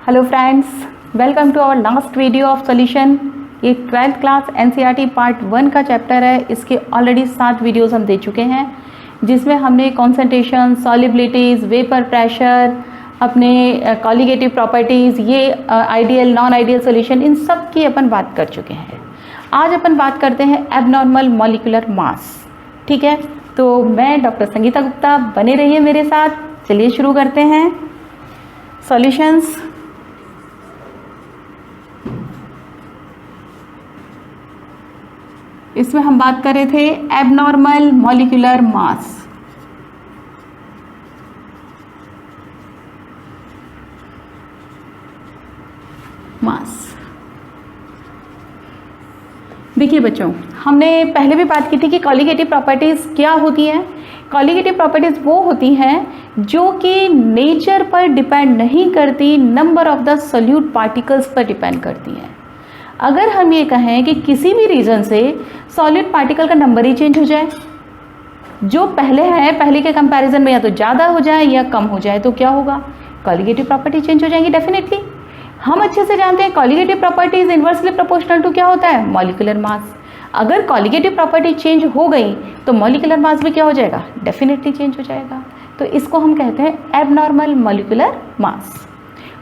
Hello friends, welcome to our last video of solution. ये 12th class NCERT part 1 का chapter है। इसके already 7 videos हम दे चुके हैं, जिसमें हमने कॉन्सेंट्रेशन, सॉलिबिलिटीज़, वेपर प्रेशर, अपने कॉलिगेटिव प्रॉपर्टीज़, ये आइडियल नॉन आइडियल सॉल्यूशन, इन सब की अपन बात कर चुके हैं। आज अपन बात करते हैं एबनॉर्मल मॉलिक्यूलर मास। ठीक है, तो मैं डॉक्टर संगीता गुप्ता, बने रहिए मेरे साथ। चलिए शुरू करते हैं सॉल्यूशंस। इसमें हम बात कर रहे थे एबनॉर्मल मॉलिक्यूलर मास। देखिए बच्चों, हमने पहले भी बात की थी कि कॉलिगेटिव प्रॉपर्टीज़ क्या होती हैं। कॉलिगेटिव प्रॉपर्टीज़ वो होती हैं जो कि नेचर पर डिपेंड नहीं करती, number of the solute particles पर डिपेंड करती हैं। अगर हम ये कहें कि किसी भी रीज़न से सॉलिड पार्टिकल का नंबर ही चेंज हो जाए, जो पहले है पहले के कंपैरिजन में या तो ज़्यादा हो जाए या कम हो जाए, तो क्या होगा? कॉलिगेटिव प्रॉपर्टी चेंज हो जाएंगी डेफिनेटली। हम अच्छे से जानते हैं colligative properties inversely proportional to क्या होता है? Molecular mass. अगर कॉलिगेटिव प्रॉपर्टी चेंज हो गई तो मॉलिक्यूलर मास भी क्या हो जाएगा? डेफिनेटली चेंज हो जाएगा। तो इसको हम कहते हैं abnormal molecular mass.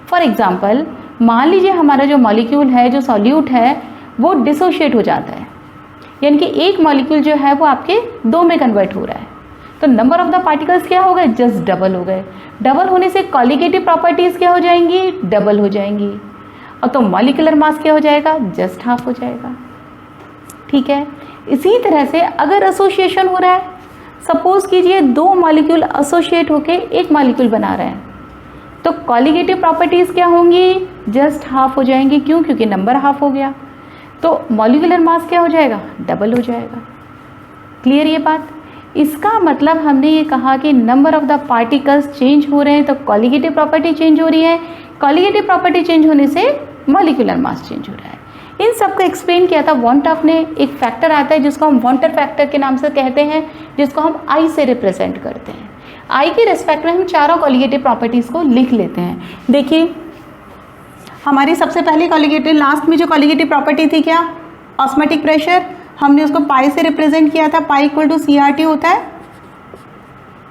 For example, मान लीजिए हमारा जो मॉलिक्यूल है, जो सॉल्यूट है, वो डिसोशिएट हो जाता है, यानी कि एक मॉलिक्यूल जो है वो आपके 2 में कन्वर्ट हो रहा है, तो नंबर ऑफ द पार्टिकल्स क्या हो गए? जस्ट डबल हो गए। डबल होने से कॉलिगेटिव प्रॉपर्टीज क्या हो जाएंगी? डबल हो जाएंगी। और तो मॉलिक्यूलर मास क्या हो जाएगा? जस्ट हाफ हो जाएगा। ठीक है, इसी तरह से अगर एसोसिएशन हो रहा है, सपोज कीजिए 2 मॉलिक्यूल एसोसिएट होके एक मॉलिक्यूल बना रहे हैं, तो कॉलिगेटिव प्रॉपर्टीज क्या होंगी? जस्ट हाफ हो जाएंगी। क्यों? क्योंकि नंबर हाफ हो गया, तो मॉलिक्यूलर मास क्या हो जाएगा? डबल हो जाएगा। क्लियर ये बात? इसका मतलब हमने ये कहा कि number of the particles change हो रहे हैं तो कॉलिगेटिव प्रॉपर्टी चेंज हो रही है। कॉलिगेटिव प्रॉपर्टी चेंज होने से मॉलिक्यूलर मास चेंज हो रहा है। इन सब को एक्सप्लेन किया था वॉन्टॉफ ने। एक फैक्टर आता है जिसको हम वॉन्टर फैक्टर के नाम से कहते हैं, जिसको हम आई से रिप्रेजेंट करते हैं। आई के रिस्पेक्ट में हम चारों कॉलिगेटिव प्रॉपर्टीज़ को लिख लेते हैं। देखिए, हमारी सबसे पहली कॉलिगेटिव, लास्ट में जो कॉलिगेटिव प्रॉपर्टी थी क्या? Osmotic pressure. हमने उसको पाई से रिप्रेजेंट किया था। पाई इक्वल टू CRT होता है,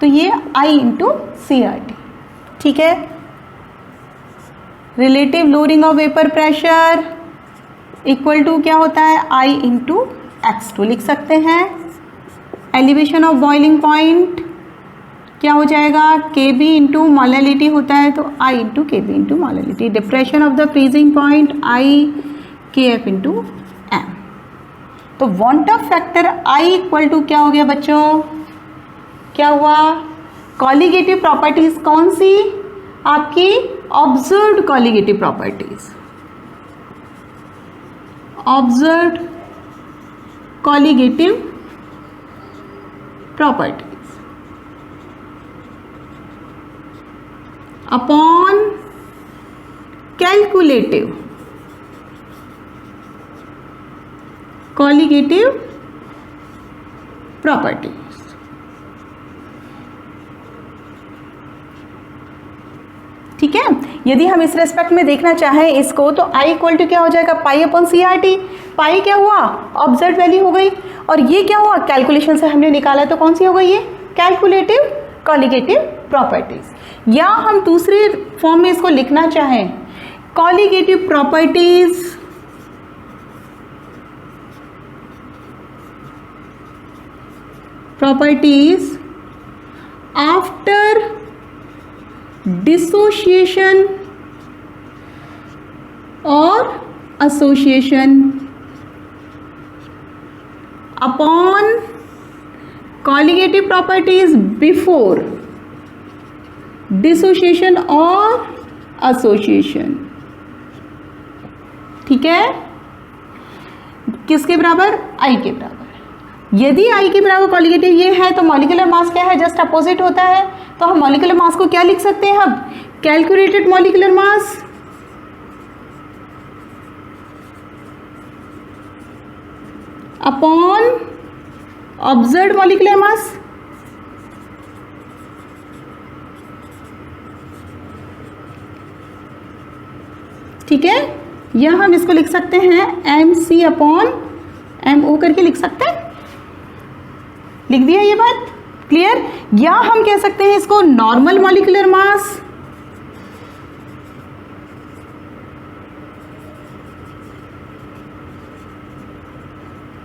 तो ये I इंटू CRT। ठीक है। Relative lowering of vapour pressure equal to क्या होता है? I इंटू X2 लिख सकते हैं। एलिवेशन ऑफ बॉइलिंग पॉइंट क्या हो जाएगा? KB इंटू मोलैलिटी होता है, तो I into KB into molality. Depression of the freezing point I KF into M। तो वॉन्टॉफ फैक्टर I इक्वल टू क्या हो गया बच्चों? क्या हुआ? कॉलिगेटिव प्रॉपर्टीज कौन सी? आपकी observed colligative properties. Observed colligative properties upon calculative colligative properties. ठीक है, यदि हम इस रेस्पेक्ट में देखना चाहें इसको, तो I इक्वल टू क्या हो जाएगा? Pi upon CRT। पाई क्या हुआ? ऑब्जर्व वैल्यू हो गई, और ये क्या हुआ? कैलकुलेशन से हमने निकाला, तो कौन सी हो गई ये? Calculative colligative properties. या हम दूसरे फॉर्म में इसको लिखना चाहें, कॉलिगेटिव प्रॉपर्टीज आफ्टर डिसोशिएशन और association upon colligative properties before dissociation और एसोसिएशन। ठीक है, किसके बराबर? I के बराबर। यदि I के बराबर कॉलिगेटिव ये है, तो मॉलिक्यूलर मास क्या है? जस्ट अपोजिट होता है। तो हम मॉलिक्यूलर मास को क्या लिख सकते हैं? हम calculated molecular mass upon observed molecular mass. ठीक है, या हम इसको लिख सकते हैं MC/MO करके लिख सकते हैं। लिख दिया ये बात क्लियर। या हम कह सकते हैं इसको normal molecular mass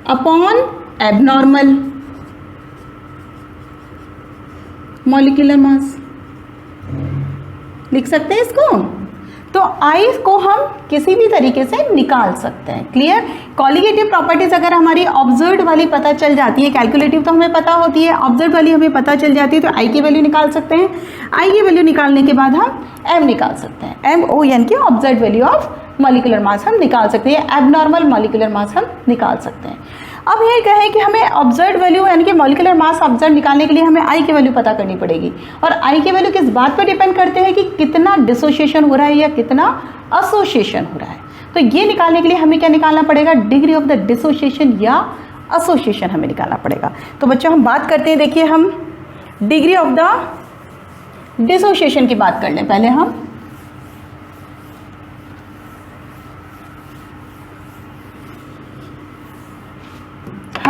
upon abnormal molecular mass, लिख सकते हैं इसको। तो I को हम किसी भी तरीके से निकाल सकते हैं। क्लियर। कॉलिगेटिव प्रॉपर्टीज अगर हमारी ऑब्जर्व्ड वाली पता चल जाती है, कैलकुलेटिव तो हमें पता होती है, ऑब्जर्व्ड वाली हमें पता चल जाती है, तो I की वैल्यू निकाल सकते हैं। I की वैल्यू निकालने के बाद हम M निकाल सकते हैं। MO यानी कि observed value of molecular mass हम निकाल सकते हैं, एबनॉर्मल मॉलिक्यूलर मास हम निकाल सकते हैं। अब ये कहें कि हमें ऑब्जर्व्ड वैल्यू यानी कि मॉलिक्यूलर मास ऑब्जर्व निकालने के लिए हमें I की वैल्यू पता करनी पड़ेगी। और I की वैल्यू किस बात पर डिपेंड करते हैं कि कितना डिसोसिएशन हो रहा है या कितना एसोसिएशन हो रहा है। तो ये निकालने के लिए हमें क्या निकालना पड़ेगा, डिग्री ऑफ द डिसोसिएशन या एसोसिएशन हमें निकालना पड़ेगा। तो बच्चों हम बात करते हैं, देखिए हम डिग्री ऑफ द डिसोसिएशन की बात कर लें पहले। हम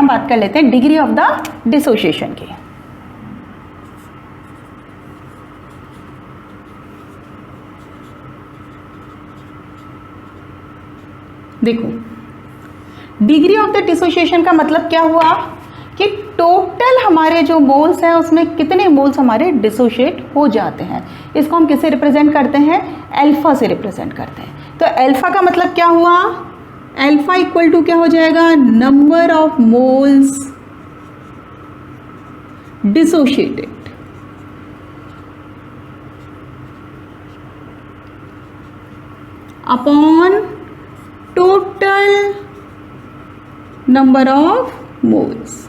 बात कर लेते हैं डिग्री ऑफ द डिसोसिएशन की। देखो डिग्री ऑफ द डिसोसिएशन का मतलब क्या हुआ कि टोटल हमारे जो मोल्स हैं उसमें कितने मोल्स हमारे डिसोशिएट हो जाते हैं। इसको हम किससे रिप्रेजेंट करते हैं, अल्फा से रिप्रेजेंट करते हैं। तो अल्फा का मतलब क्या हुआ, अल्फा इक्वल टू क्या हो जाएगा, number of moles dissociated upon total number of moles.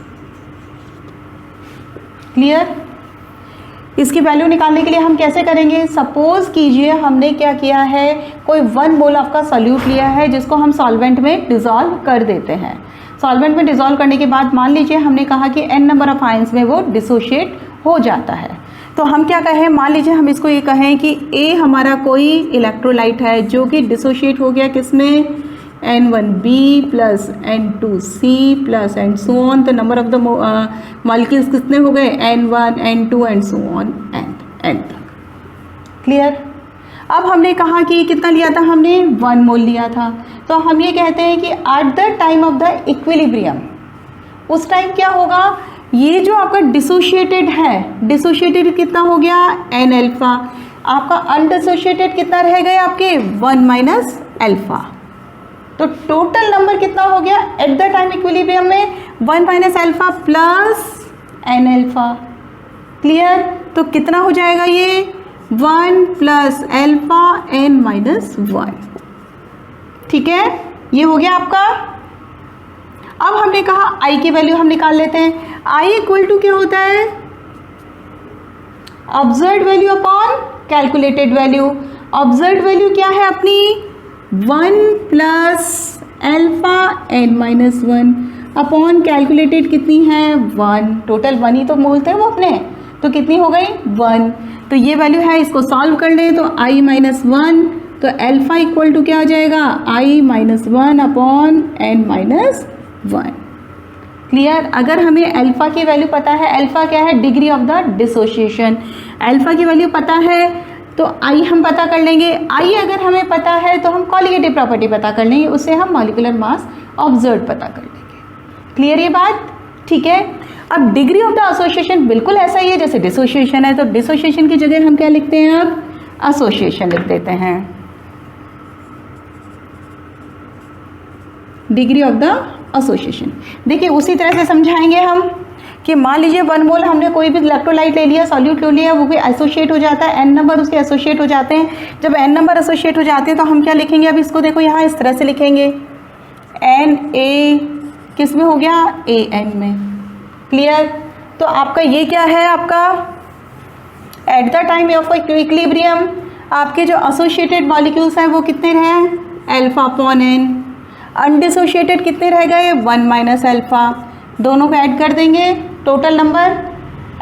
Clear. इसकी वैल्यू निकालने के लिए हम कैसे करेंगे, सपोज कीजिए हमने क्या किया है, कोई 1 मोल आपका सॉल्यूट लिया है जिसको हम सॉल्वेंट में डिसॉल्व कर देते हैं। सॉल्वेंट में डिसॉल्व करने के बाद मान लीजिए हमने कहा कि n नंबर ऑफ आयंस में वो डिसोशिएट हो जाता है। तो हम क्या कहें, मान लीजिए हम इसको ये कहें कि A हमारा कोई इलेक्ट्रोलाइट है जो कि डिसोशिएट हो गया किसमें, N1B plus N2C plus and so on. तो नंबर ऑफ द मॉलिक्यूल्स कितने हो गए, N1 N2 and so on and तक। क्लियर। अब हमने कहा कि कितना लिया था, हमने 1 मोल लिया था। तो हम ये कहते हैं कि at the time of the equilibrium, उस टाइम क्या होगा, ये जो आपका डिसोशिएटेड है, डिसोशिएटेड कितना हो गया N अल्फा, आपका अनडिसोशिएटेड कितना रह गए आपके 1 माइनस अल्फा। तो टोटल नंबर कितना हो गया एट द टाइम इक्विलिब्रियम में, 1 minus alpha plus N alpha. Clear. तो कितना हो जाएगा ये 1 प्लस अल्फा N माइनस 1। ठीक है, ये हो गया आपका। अब हमने कहा I की वैल्यू हम निकाल लेते हैं। I इक्वल टू क्या होता है, observed value upon calculated value. Observed value क्या है अपनी 1 plus alpha N minus 1 upon calculated कितनी है 1। टोटल 1 ही तो मोल थे वो अपने, तो कितनी हो गई 1। तो ये वैल्यू है, इसको सॉल्व कर लें तो I माइनस 1, तो अल्फा इक्वल टू क्या हो जाएगा I minus 1 upon N minus 1। Clear. अगर हमें अल्फा की वैल्यू पता है, अल्फा क्या है, degree of the dissociation, alpha की वैल्यू पता है तो I हम पता कर लेंगे। I अगर हमें पता है तो हम कॉलिगेटिव प्रॉपर्टी पता कर लेंगे, उससे हम मॉलिक्यूलर मास ऑब्जर्व पता कर लेंगे। क्लियर ये बात। ठीक है। अब डिग्री ऑफ द एसोसिएशन बिल्कुल ऐसा ही है जैसे डिसोसिएशन है, तो डिसोसिएशन की जगह हम क्या लिखते हैं, अब एसोसिएशन लिख देते हैं। डिग्री ऑफ द एसोसिएशन देखिए उसी तरह से समझाएंगे हम कि मान लीजिए 1 मोल हमने कोई भी इलेक्ट्रोलाइट ले लिया, सॉल्यूट ले लिया, वो भी एसोसिएट हो जाता है, n नंबर उसके एसोसिएट हो जाते हैं। जब n नंबर एसोसिएट हो जाते हैं तो हम क्या लिखेंगे, अब इसको देखो यहाँ इस तरह से लिखेंगे, Na किस में हो गया, An में। क्लियर। तो आपका ये क्या है, आपका at the time of equilibrium आपके जो एसोसिएटेड मॉलिक्यूल्स हैं वो कितने रहे, अल्फा अपॉन n। अनडिसोशिएटेड कितने रह गए 1 माइनस अल्फा। दोनों को ऐड कर देंगे, total number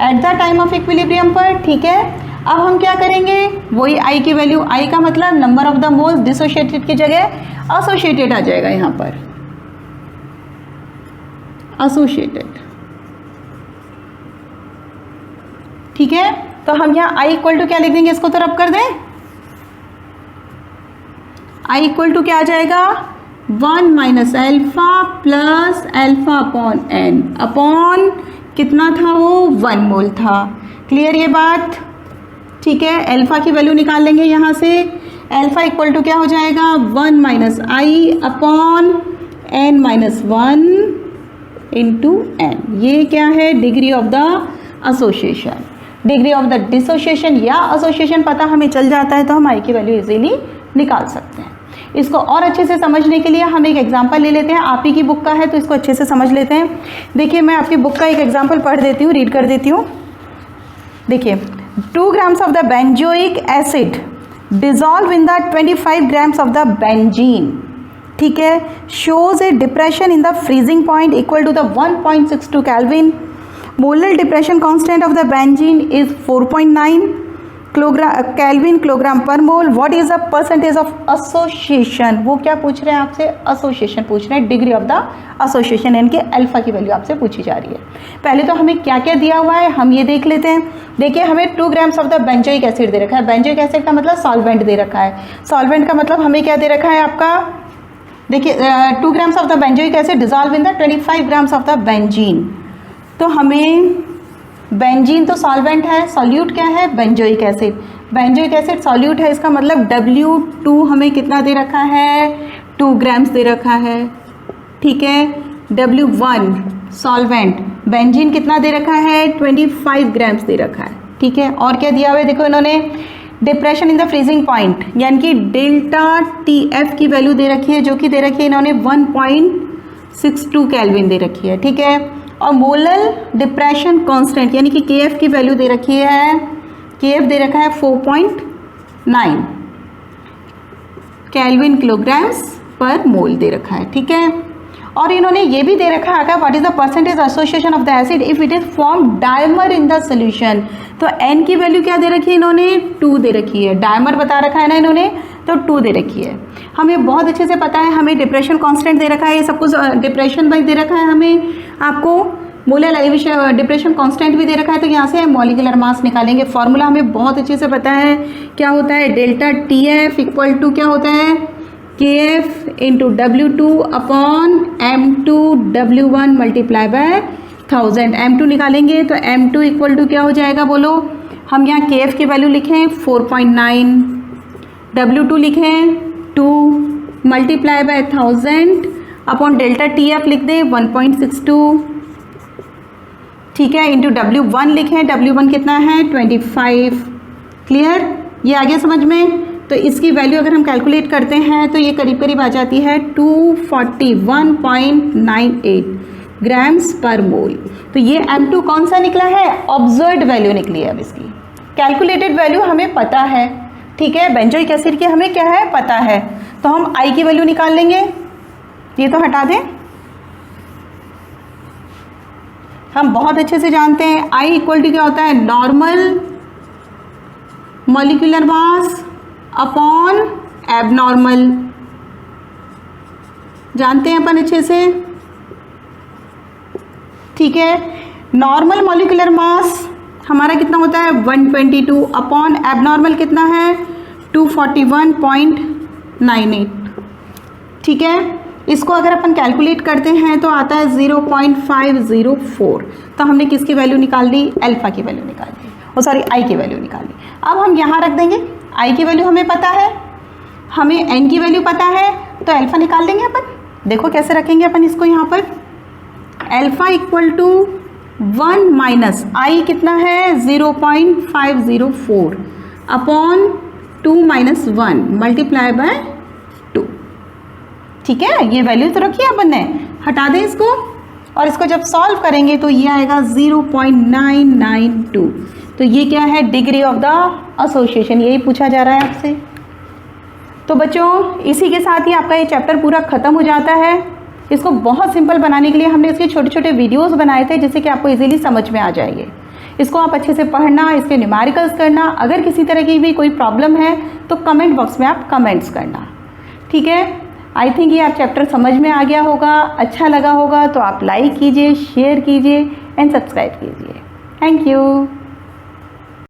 at the time of equilibrium पर। ठीक है। अब हम क्या करेंगे, वही आई की वैल्यू, आई का मतलब number of the moles, dissociated की जगह एसोसिएटेड आ जाएगा यहाँ पर, एसोसिएटेड। ठीक है, तो हम यहाँ आई इक्वल टू क्या लिख देंगे, इसको तो रब कर दें, आई इक्वल टू क्या आ जाएगा, 1 minus alpha plus alpha upon N, upon कितना था वो 1 मोल था। क्लियर ये बात? ठीक है, एल्फा की वैल्यू निकाल लेंगे यहाँ से, एल्फा इक्वल टू क्या हो जाएगा 1 minus i upon n minus 1 into n. ये क्या है, degree of the association. Degree of the dissociation या एसोसिएशन पता हमें चल जाता है तो हम आई की वैल्यू इजीली निकाल सकते हैं। इसको और अच्छे से समझने के लिए हम एक एग्जांपल ले लेते हैं, आप ही की बुक का है तो इसको अच्छे से समझ लेते हैं। देखिए मैं आपकी बुक का एक एग्जांपल पढ़ देती हूँ, रीड कर देती हूँ। देखिए 2 grams of the benzoic acid dissolve in the 25 grams of the benzene, ठीक है, shows a depression in the freezing point equal to the 1.62 Kelvin. Molar depression constant of the benzene is 4.9 Kelvin kilogram per mole. What is the percentage of association? वो क्या पूछ रहे हैं आपसे, association पूछ रहे हैं, डिग्री ऑफ द एसोसिएशन, यानी कि अल्फा की वैल्यू आपसे पूछी जा रही है। पहले तो हमें क्या क्या दिया हुआ है हम ये देख लेते हैं। देखिए हमें 2 grams of the benzoic acid दे रखा है, बेंजोइक एसिड का मतलब सॉल्वेंट दे रखा है, सॉल्वेंट का मतलब हमें क्या दे रखा है आपका, देखिए 2 grams of the benzoic acid dissolve in the 25 grams of the benzene. तो हमें बेंजीन तो सॉल्वेंट है, सॉल्यूट क्या है, benzoic acid, benzoic acid solute है, इसका मतलब W2 हमें कितना दे रखा है, 2 grams दे रखा है। ठीक है, W1 सॉल्वेंट, बेंजीन कितना दे रखा है, 25 grams दे रखा है। ठीक है, और क्या दिया हुआ है, देखो इन्होंने depression in the freezing point यानी कि डेल्टा TF की वैल्यू दे रखी है, जो कि दे रखी है इन्होंने 1.62 केल्विन दे रखी है। ठीक है, और मोलर डिप्रेशन कांस्टेंट यानी कि KF की वैल्यू दे रखी है, KF दे रखा है 4.9 केल्विन किलोग्राम्स पर मोल दे रखा है। ठीक है, और इन्होंने ये भी दे रखा है what is the percentage association of the acid if it is form dimer in the solution. तो N की वैल्यू क्या दे रखी है इन्होंने, 2 दे रखी है, डायमर बता रखा है ना इन्होंने, तो 2 दे रखी है। हमें बहुत अच्छे से पता है, हमें डिप्रेशन कांस्टेंट दे रखा है, ये सब कुछ डिप्रेशन बाई दे रखा है, हमें आपको मोलर एलिवेशन डिप्रेशन कांस्टेंट भी दे रखा है। तो यहाँ से मॉलिक्यूलर मास निकालेंगे, फॉर्मूला हमें बहुत अच्छे से पता है, क्या होता है, डेल्टा TF इक्वल टू क्या होता है, KF into W2 upon M2 W1 multiply by 1000। M2 निकालेंगे तो M2 इक्वल टू क्या हो जाएगा बोलो, हम यहाँ KF की वैल्यू लिखें 4.9, W2 लिखें 2 multiply by 1000 upon delta TF लिख दें 1.62। ठीक है, इंटू W1 लिखें, W1 कितना है 25। क्लियर, ये आ गया समझ में। तो इसकी वैल्यू अगर हम कैलकुलेट करते हैं तो ये करीब करीब आ जाती है 241.98 ग्राम्स पर मोल। तो ये M2 कौन सा निकला है, ऑब्जर्व्ड वैल्यू निकली है। अब इसकी कैलकुलेटेड वैल्यू हमें पता है। ठीक है, बेंजोइक एसिड की हमें क्या है पता है, तो हम I की वैल्यू निकाल लेंगे। ये तो हटा दें, हम बहुत अच्छे से जानते हैं I इक्वल टू क्या होता है, normal molecular mass upon abnormal, जानते हैं अपन अच्छे से। ठीक है, नॉर्मल मॉलिक्यूलर मास हमारा कितना होता है 122 अपॉन एबनॉर्मल कितना है 241.98। ठीक है, इसको अगर अपन कैलकुलेट करते हैं तो आता है 0.504। तो हमने किसकी वैल्यू निकाल दी, अल्फा की वैल्यू निकाल दी, ओ सॉरी आई की वैल्यू निकाल दी। अब हम यहाँ रख देंगे, आई की वैल्यू हमें पता है, हमें एन की वैल्यू पता है, तो अल्फा निकाल देंगे अपन। देखो कैसे रखेंगे अपन इसको, यहाँ पर अल्फा इक्वल टू 1 माइनस आई कितना है 0.504 अपॉन 2 माइनस 1 मल्टीप्लाई बाय 2। ठीक है, ये वैल्यू तो रखी है अपन ने, हटा दें इसको, और इसको जब सॉल्व करेंगे तो ये आएगा 0.992। तो ये क्या है, डिग्री ऑफ द एसोसिएशन, यही पूछा जा रहा है आपसे। तो बच्चों इसी के साथ ही आपका ये चैप्टर पूरा ख़त्म हो जाता है। इसको बहुत सिंपल बनाने के लिए हमने इसके छोटे छोटे वीडियोस बनाए थे जिससे कि आपको इजीली समझ में आ जाएंगे। इसको आप अच्छे से पढ़ना, इसके न्यूमेरिकल्स करना। अगर किसी तरह की भी कोई प्रॉब्लम है तो कमेंट बॉक्स में आप कमेंट्स करना, ठीक है। आई थिंक ये आप चैप्टर समझ में आ गया होगा, अच्छा लगा होगा तो आप लाइक कीजिए, शेयर कीजिए एंड सब्सक्राइब कीजिए। Thank you.